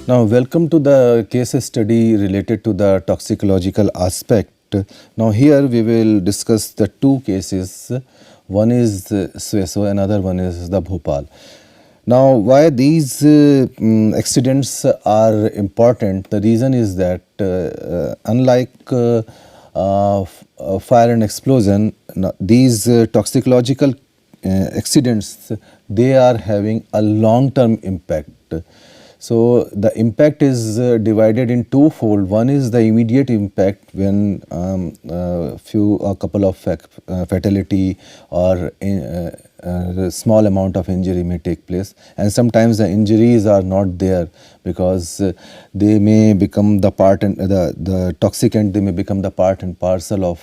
Now, welcome to the case study related to the toxicological aspect. Now, here we will discuss the two cases. One is Sweso, another one is the Bhopal. Now, why these accidents are important? The reason is that unlike fire and explosion, these toxicological accidents, they are having a long-term impact. So the impact is divided in twofold. One is the immediate impact when a couple of fatality or small amount of injury may take place, and sometimes the injuries are not there because they may become the part and the toxicant, they may become the part and parcel of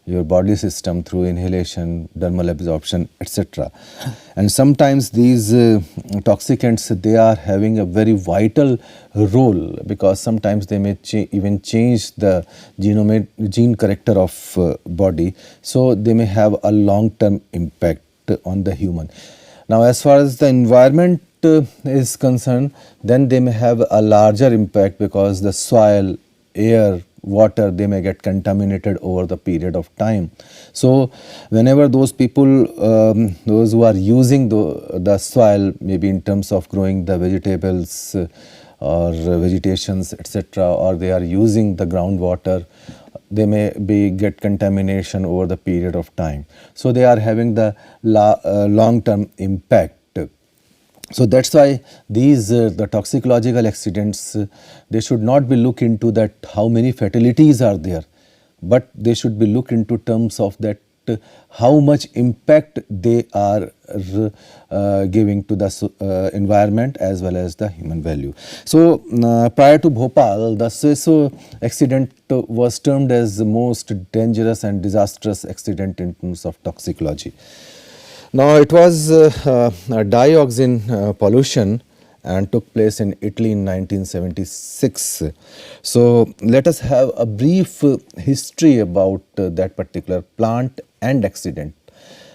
your body system through inhalation, dermal absorption, etc. And sometimes these toxicants, they are having a very vital role because sometimes they may even change the gene character of body, so they may have a long-term impact on the human. Now, as far as the environment is concerned, then they may have a larger impact because the soil, air, water, they may get contaminated over the period of time. So whenever those people, those who are using the soil, maybe in terms of growing the vegetables or vegetations, etc., or they are using the groundwater, they may get contamination over the period of time. So they are having the long-term impact. So that's why these the toxicological accidents, they should not be looked into that how many fatalities are there, but they should be looked into terms of that how much impact they are giving to the environment as well as the human value. So prior to Bhopal, the Sweso accident was termed as the most dangerous and disastrous accident in terms of toxicology. Now, it was dioxin pollution and took place in Italy in 1976. So, let us have a brief history about that particular plant and accident,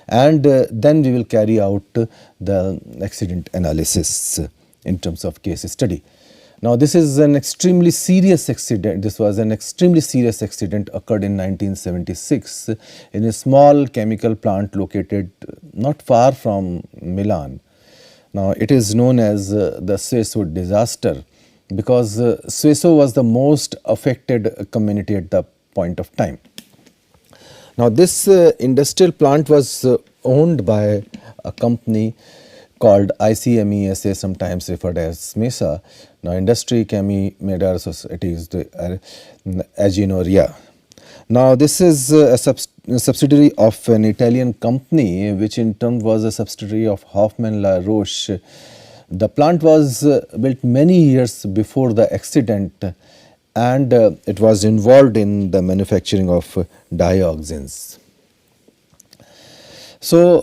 and then we will carry out the accident analysis in terms of case study. Now, this is an extremely serious accident. This was an extremely serious accident occurred in 1976 in a small chemical plant located not far from Milan. Now, it is known as the Sweso disaster because Sweso was the most affected community at the point of time. Now, this industrial plant was owned by a company called ICMESA, sometimes referred as MESA. Now, Industrie Chemie Medar Society is the Agenoria. Now, this is a subsidiary of an Italian company, which in turn was a subsidiary of Hoffmann La Roche. The plant was built many years before the accident, and it was involved in the manufacturing of dioxins. So,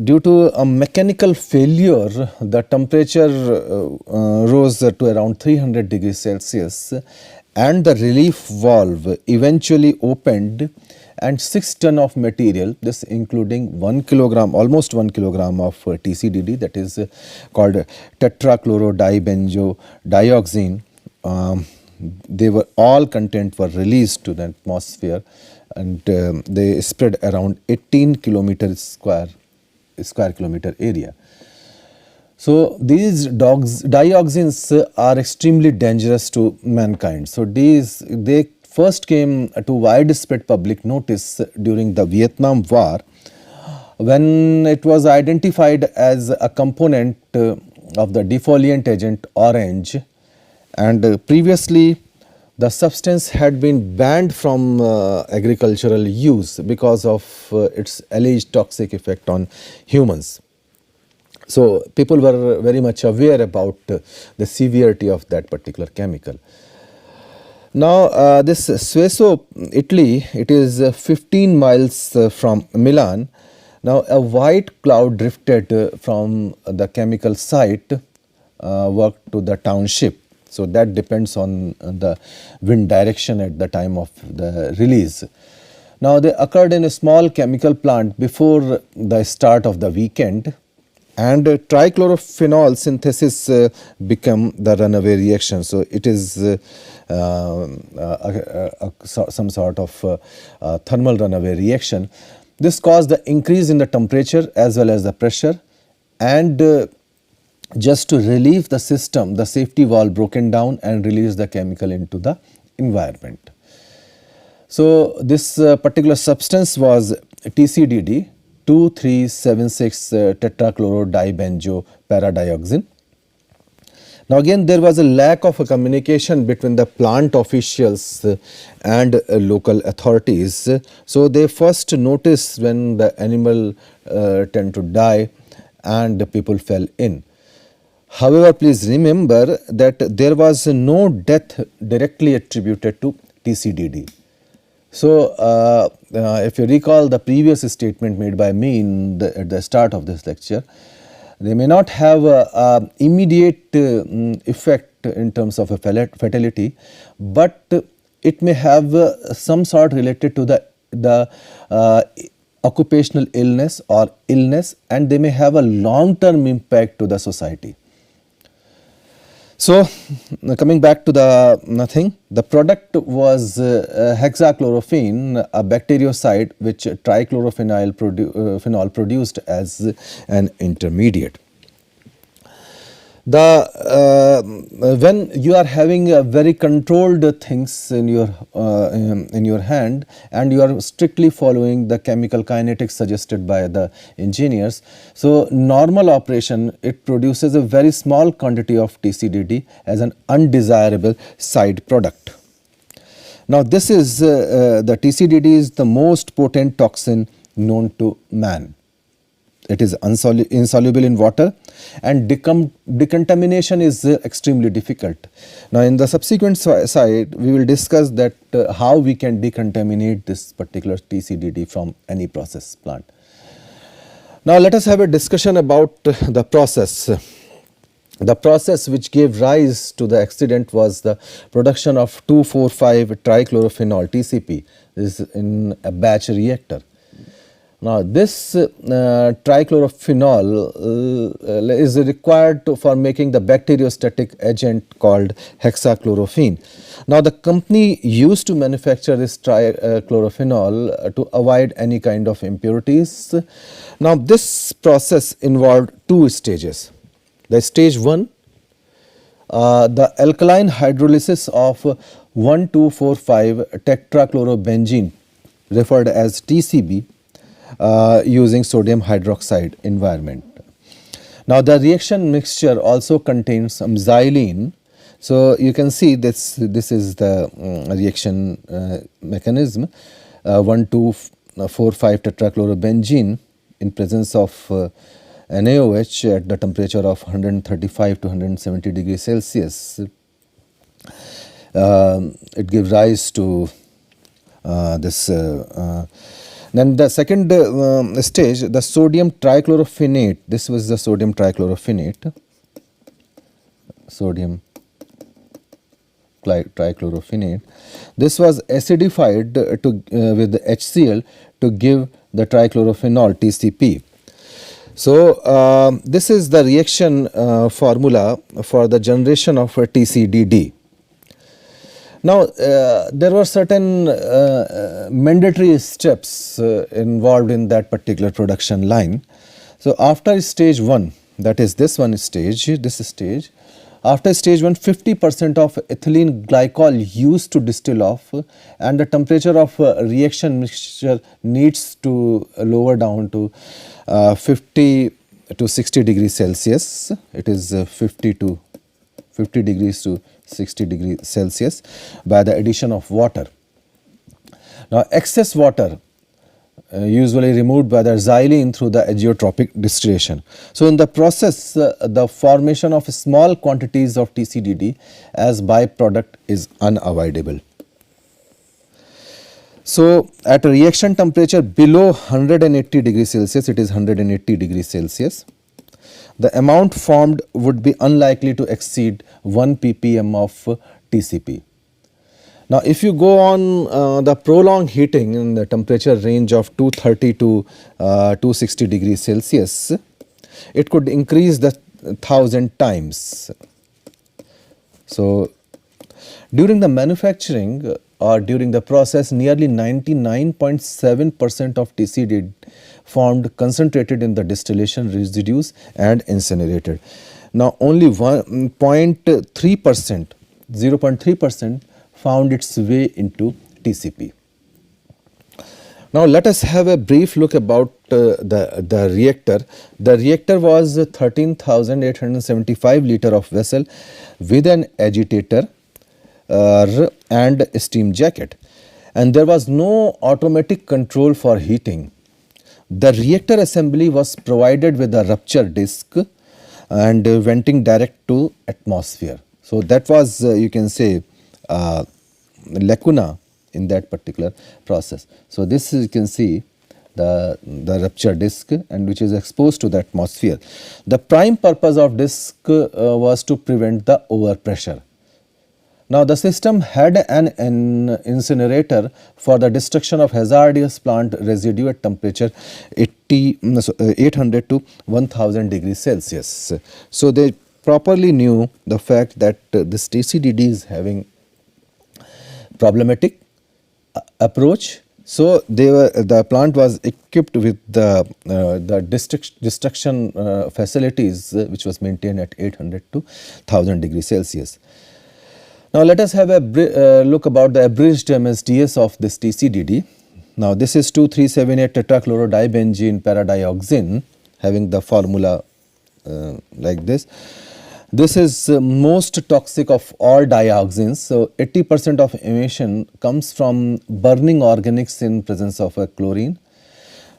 due to a mechanical failure, the temperature rose to around 300 degrees Celsius, and the relief valve eventually opened, and 6 ton of material, this including 1 kilogram, almost 1 kilogram of TCDD, that is called tetrachlorodibenzodioxin, they were all content were released to the atmosphere, and they spread around 18 square kilometer area. So these dioxins are extremely dangerous to mankind. So they first came to widespread public notice during the Vietnam War, when it was identified as a component of the defoliant agent orange, and previously the substance had been banned from agricultural use because of its alleged toxic effect on humans. So people were very much aware about the severity of that particular chemical. Now, this Sweso, Italy, it is 15 miles from Milan. Now, a white cloud drifted from the chemical site worked to the township. So that depends on the wind direction at the time of the release. Now, they occurred in a small chemical plant before the start of the weekend, and trichlorophenol synthesis become the runaway reaction. So it is some sort of thermal runaway reaction. This caused the increase in the temperature as well as the pressure, and just to relieve the system, the safety valve broken down and released the chemical into the environment. So this particular substance was TCDD, 2376 tetrachlorodibenzo paradioxin. Now again, there was a lack of a communication between the plant officials and local authorities. So they first noticed when the animal tend to die and the people fell in. However, please remember that there was no death directly attributed to TCDD. So, if you recall the previous statement made by me at the start of this lecture, they may not have a immediate effect in terms of a fatality, but it may have some sort related to the occupational illness or illness, and they may have a long-term impact to the society. So, coming back to the thing, the product was hexachlorophene, a bactericide which trichlorophene produced as an intermediate. When you are having a very controlled things in your hand, and you are strictly following the chemical kinetics suggested by the engineers, so normal operation, it produces a very small quantity of TCDD as an undesirable side product. Now this is the TCDD is the most potent toxin known to man. It is insoluble in water, and decontamination is extremely difficult. Now in the subsequent slide, we will discuss that how we can decontaminate this particular TCDD from any process plant. Now let us have a discussion about the process. The process which gave rise to the accident was the production of 2,4,5-trichlorophenol TCP. This is in a batch reactor. Now this trichlorophenol is required for making the bacteriostatic agent called hexachlorophene. Now the company used to manufacture this trichlorophenol to avoid any kind of impurities. Now this process involved two stages. The stage 1, the alkaline hydrolysis of 1,2,4,5-tetrachlorobenzene, referred as TCB, using sodium hydroxide environment. Now the reaction mixture also contains some xylene. So you can see this is the reaction mechanism. 1,2,4,5 tetrachlorobenzene in presence of NaOH at the temperature of 135 to 170 degrees Celsius. It gives rise to this. Then the second stage, the sodium trichlorophenate. This was the sodium trichlorophenate. Sodium trichlorophenate. This was acidified with HCl to give the trichlorophenol TCP. So this is the reaction formula for the generation of a TCDD. Now there were certain mandatory steps involved in that particular production line. So after stage 1, that is this stage, after stage 1, 50% of ethylene glycol used to distill off, and the temperature of reaction mixture needs to lower down to 50 to 60 degrees Celsius. It is 50 degrees to 60 degrees Celsius by the addition of water. Now excess water usually removed by the xylene through the azeotropic distillation. So in the process, the formation of small quantities of TCDD as byproduct is unavoidable. So at a reaction temperature below 180 degrees Celsius, it is 180 degrees Celsius, the amount formed would be unlikely to exceed 1 ppm of TCP. Now if you go on the prolonged heating in the temperature range of 230 to 260 degrees Celsius, it could increase the 1,000 times. So during the manufacturing or during the process, nearly 99.7% of TCD formed concentrated in the distillation residues and incinerated. Now only 1.3%, 0.3% found its way into TCP. Now let us have a brief look about the reactor. The reactor was 13,875 liter of vessel with an agitator and steam jacket, and there was no automatic control for heating. The reactor assembly was provided with a rupture disc and venting direct to atmosphere. So that was you can say lacuna in that particular process. So this you can see the rupture disc and which is exposed to the atmosphere. The prime purpose of disc was to prevent the overpressure. Now the system had an incinerator for the destruction of hazardous plant residue at temperature 800 to 1000 degrees Celsius. So they properly knew the fact that this TCDD is having problematic approach. So the plant was equipped with the destruction facilities which was maintained at 800 to 1000 degrees Celsius. Now let us have a look about the abridged MSDS of this TCDD. Now this is 2378 tetrachlorodibenzene paradioxin, having the formula like this. This is most toxic of all dioxins. So 80% of emission comes from burning organics in presence of a chlorine.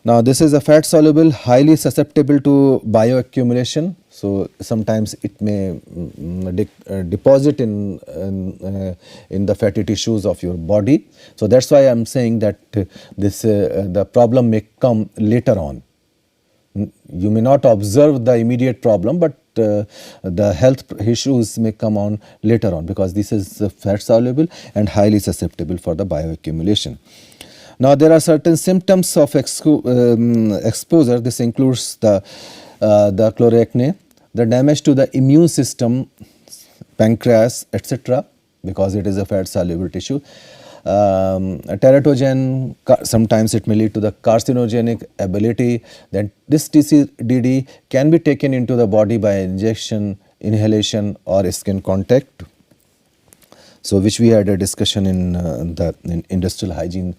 Now this is a fat soluble, highly susceptible to bioaccumulation. So sometimes it may deposit in the fatty tissues of your body. So that's why I'm saying that this the problem may come later on. You may not observe the immediate problem, but the health issues may come on later on because this is fat soluble and highly susceptible for the bioaccumulation. Now there are certain symptoms of exposure. This includes the chloracne, the damage to the immune system, pancreas, etc., because it is a fat soluble tissue. Teratogen, sometimes it may lead to the carcinogenic ability. Then this TCDD can be taken into the body by injection, inhalation or skin contact. So which we had a discussion in the industrial hygiene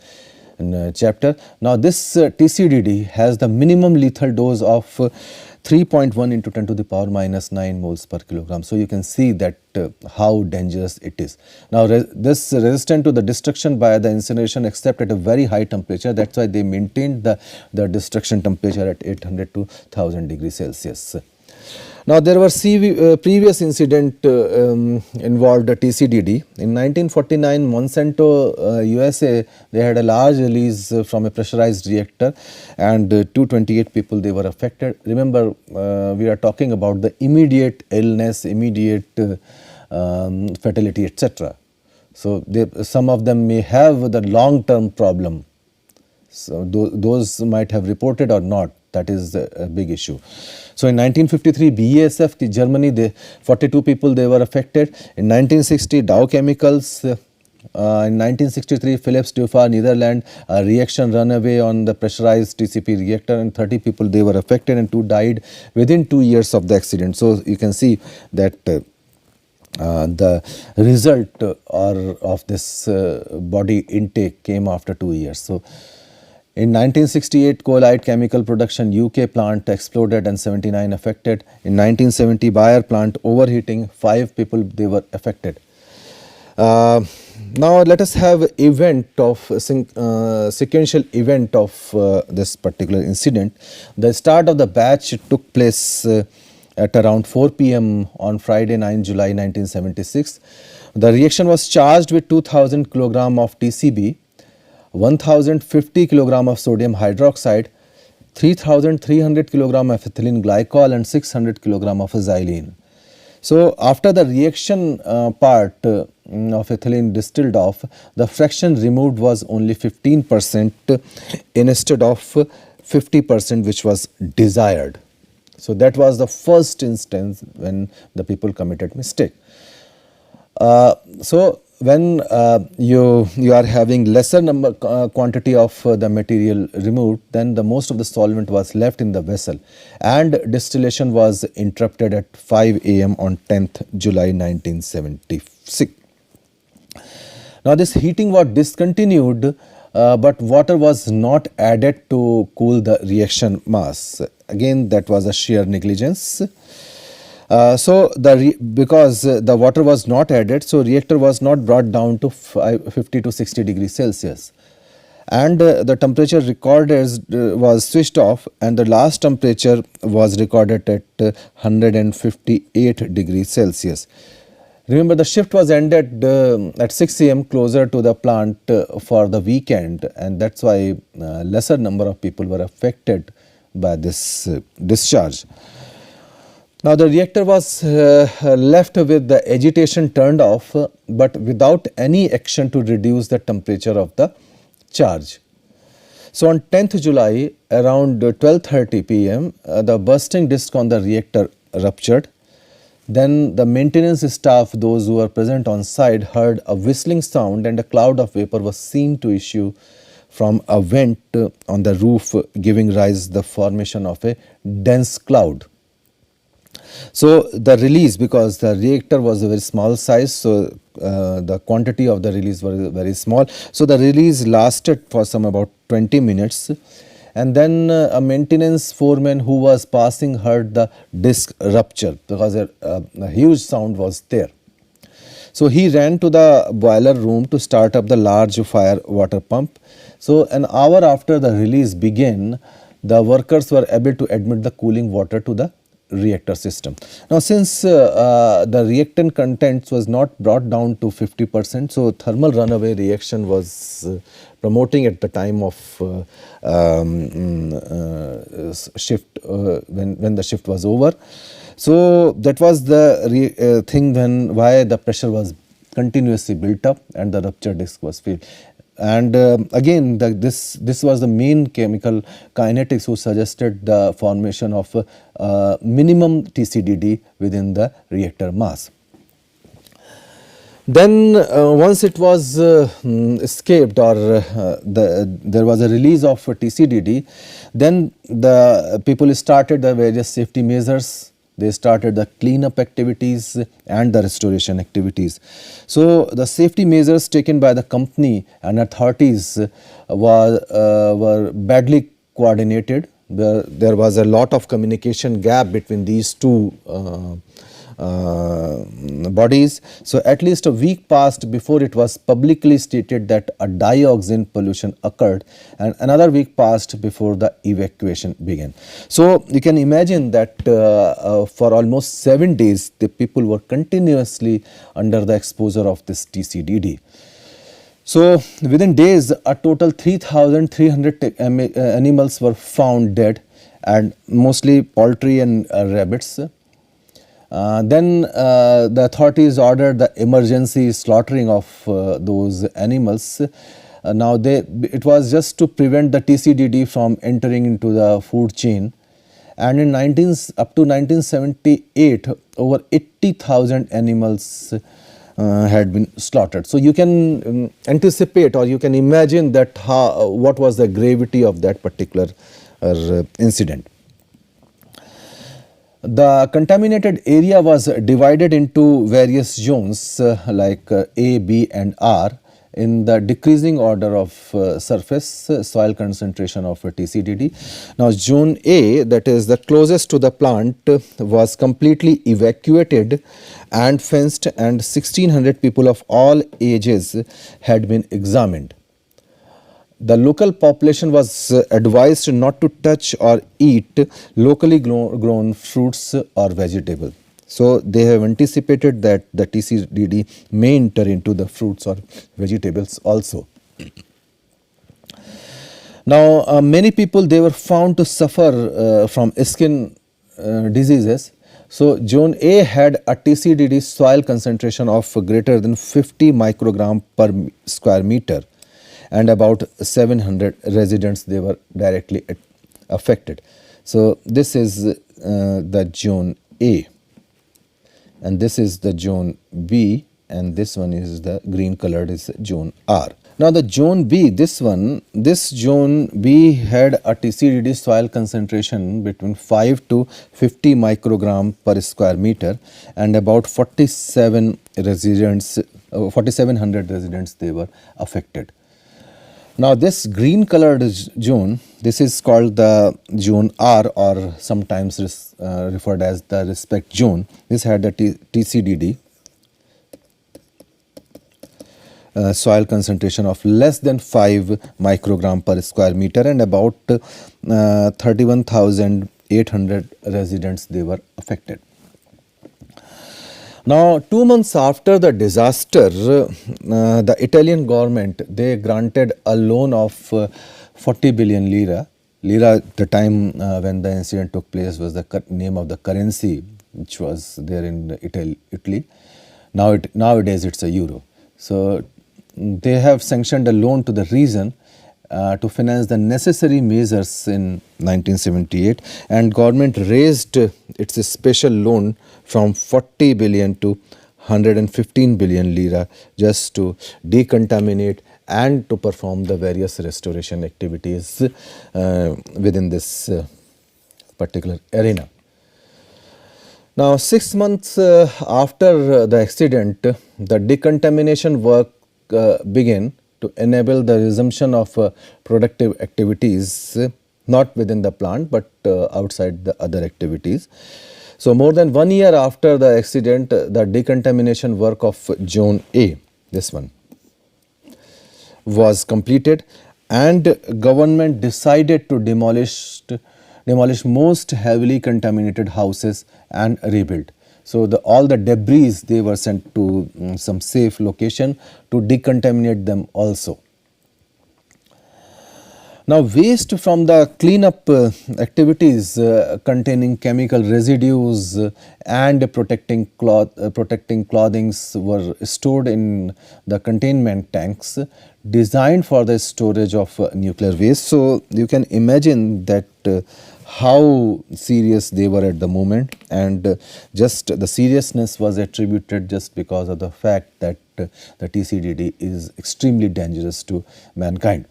chapter. Now this TCDD has the minimum lethal dose of 3.1 into 10 to the power minus 9 moles per kilogram. So you can see that how dangerous it is. Now this resistant to the destruction by the incineration except at a very high temperature. That's why they maintained the destruction temperature at 800 to 1000 degrees Celsius. Now there were previous incident involved TCDD. In 1949, Monsanto USA, they had a large release from a pressurized reactor and 228 people they were affected. Remember we are talking about the immediate illness, immediate fatality, etc. So some of them may have the long term problem. So those might have reported or not. That is a big issue. So in 1953, BASF, Germany, 42 people they were affected. In 1960, Dow Chemicals. In 1963, Philips Dufar, Netherlands, a reaction runaway on the pressurized TCP reactor, and 30 people they were affected and 2 died within 2 years of the accident. So you can see that the result of this body intake came after 2 years. So in 1968, Colite Chemical Production UK plant exploded and 79 affected. In 1970, Bayer plant overheating, 5 people they were affected. Now let us have event of sequential event of this particular incident. The start of the batch took place at around 4 p.m. on Friday 9 July 1976. The reaction was charged with 2000 kg of TCB, 1050 kg of sodium hydroxide, 3300 kg of ethylene glycol and 600 kg of xylene. So after the reaction part of ethylene distilled off, the fraction removed was only 15% instead of 50% which was desired. So that was the first instance when the people committed mistake. So when you are having lesser number quantity of the material removed, then the most of the solvent was left in the vessel, and distillation was interrupted at 5 a.m. on 10th July 1976. Now this heating was discontinued, but water was not added to cool the reaction mass. Again, that was a sheer negligence. Because the water was not added, so reactor was not brought down to 50 to 60 degrees Celsius, and the temperature recorded was switched off, and the last temperature was recorded at 158 degrees Celsius. Remember, the shift was ended at 6 a.m. closer to the plant for the weekend, and that's why lesser number of people were affected by this discharge. Now the reactor was left with the agitation turned off, but without any action to reduce the temperature of the charge. So on 10th July around 12:30 p.m. The bursting disc on the reactor ruptured. Then the maintenance staff, those who were present on site, heard a whistling sound, and a cloud of vapor was seen to issue from a vent on the roof, giving rise to the formation of a dense cloud. So the release, because the reactor was a very small size, so the quantity of the release was very small. So the release lasted for some about 20 minutes, and then a maintenance foreman who was passing heard the disc rupture because a huge sound was there. So he ran to the boiler room to start up the large fire water pump. So an hour after the release began, the workers were able to admit the cooling water to the reactor system. Now since the reactant contents was not brought down to 50%, so thermal runaway reaction was promoting at the time of shift, when the shift was over. So that was the thing why the pressure was continuously built up and the rupture disk was filled. And again, this was the main chemical kinetics who suggested the formation of minimum TCDD within the reactor mass. Then once it was escaped, or there was a release of TCDD, then the people started the various safety measures. They started the cleanup activities and the restoration activities. So the safety measures taken by the company and authorities were badly coordinated. There was a lot of communication gap between these two bodies. So at least a week passed before it was publicly stated that a dioxin pollution occurred, and another week passed before the evacuation began. So you can imagine that for almost 7 days the people were continuously under the exposure of this TCDD. So within days a total 3,300 animals were found dead, and mostly poultry and rabbits. Then the authorities ordered the emergency slaughtering of those animals. Now it was just to prevent the TCDD from entering into the food chain, and up to 1978 over 80,000 animals had been slaughtered. So you can anticipate, or you can imagine that what was the gravity of that particular incident. The contaminated area was divided into various zones like A, B and R in the decreasing order of surface soil concentration of TCDD. Now zone A, that is the closest to the plant, was completely evacuated and fenced, and 1,600 people of all ages had been examined. The local population was advised not to touch or eat locally grown fruits or vegetables. So they have anticipated that the TCDD may enter into the fruits or vegetables also. Now many people, they were found to suffer from skin diseases. So zone A had a TCDD soil concentration of greater than 50 microgram per square meter, and about 700 residents, they were directly affected. So this is the zone A, and this is the zone B, and this one is the green colored is zone R. Now the zone B, this zone B had a TCDD soil concentration between 5 to 50 microgram per square meter, and about 4,700 residents they were affected. Now this green colored zone, this is called the zone R, or sometimes referred as the respect zone. This had a TCDD soil concentration of less than 5 microgram per square meter, and about 31,800 residents they were affected. Now 2 months after the disaster, the Italian government, they granted a loan of 40 billion lira. Lira at the time when the incident took place was the name of the currency which was there in Italy. Nowadays it's a euro. So they have sanctioned a loan to the region to finance the necessary measures in 1978, and government raised its special loan from 40 billion to 115 billion lira just to decontaminate and to perform the various restoration activities within this particular arena. Now 6 months after the accident, the decontamination work began to enable the resumption of productive activities, not within the plant but outside the other activities. So more than 1 year after the accident, the decontamination work of zone A, this one, was completed, and government decided to demolish most heavily contaminated houses and rebuild. So all the debris, they were sent to some safe location to decontaminate them also. Now waste from the cleanup activities containing chemical residues and protecting clothings were stored in the containment tanks designed for the storage of nuclear waste. So you can imagine that how serious they were at the moment, and just the seriousness was attributed just because of the fact that the TCDD is extremely dangerous to mankind.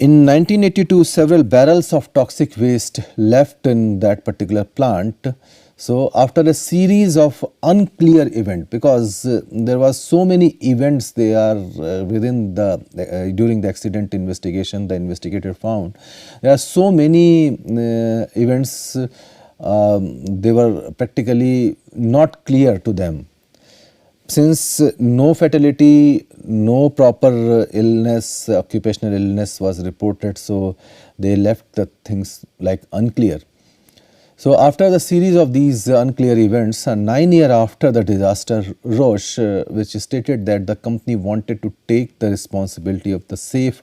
In 1982, several barrels of toxic waste left in that particular plant. So after a series of unclear events, because there was so many events they are within the during the accident investigation, the investigator found there are so many events they were practically not clear to them. Since no fatality, no proper illness, occupational illness was reported, so they left the things like unclear. So after the series of these unclear events, 9 years after the disaster, Roche, which stated that the company wanted to take the responsibility of the safe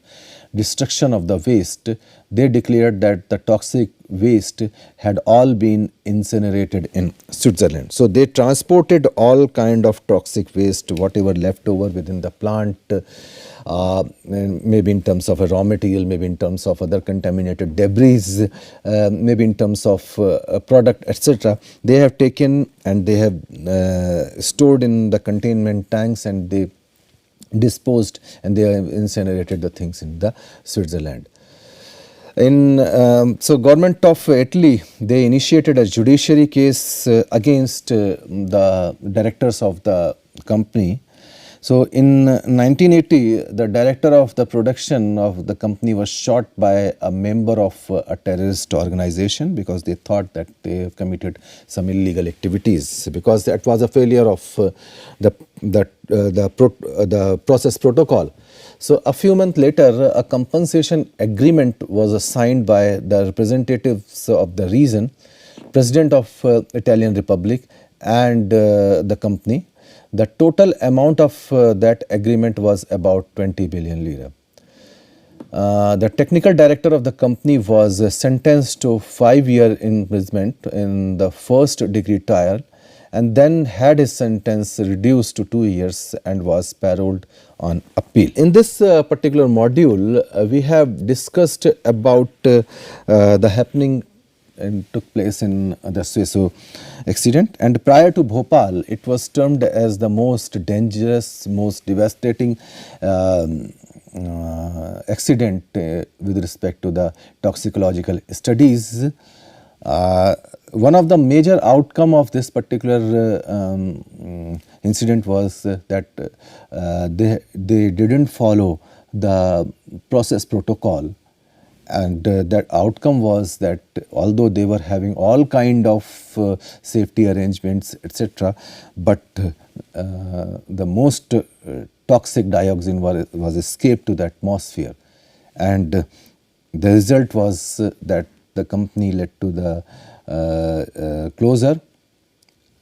destruction of the waste, they declared that the toxic waste had all been incinerated in Switzerland. So they transported all kind of toxic waste, whatever left over within the plant, maybe in terms of a raw material, maybe in terms of other contaminated debris, maybe in terms of a product, etc. They have taken and they have stored in the containment tanks, and they disposed and they have incinerated the things in the Switzerland. So government of Italy, they initiated a judiciary case against the directors of the company. So in 1980, the director of the production of the company was shot by a member of a terrorist organization because they thought that they have committed some illegal activities, because that was a failure of the process protocol. So a few months later, a compensation agreement was signed by the representatives of the region, President of Italian Republic, and the company. The total amount of that agreement was about 20 billion lira. The technical director of the company was sentenced to 5-year imprisonment in the first degree trial, and then had his sentence reduced to 2 years and was paroled on appeal. In this particular module, we have discussed about the happening took place in the Suez accident. And prior to Bhopal, it was termed as the most dangerous, most devastating accident with respect to the toxicological studies. One of the major outcome of this particular incident was that they didn't follow the process protocol, and that outcome was that although they were having all kind of safety arrangements, etc., but the most toxic dioxin was escaped to the atmosphere, and the result was that the company led to the closure,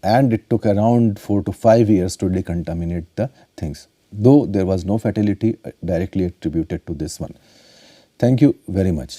and it took around 4 to 5 years to decontaminate the things, though there was no fatality directly attributed to this one. Thank you very much.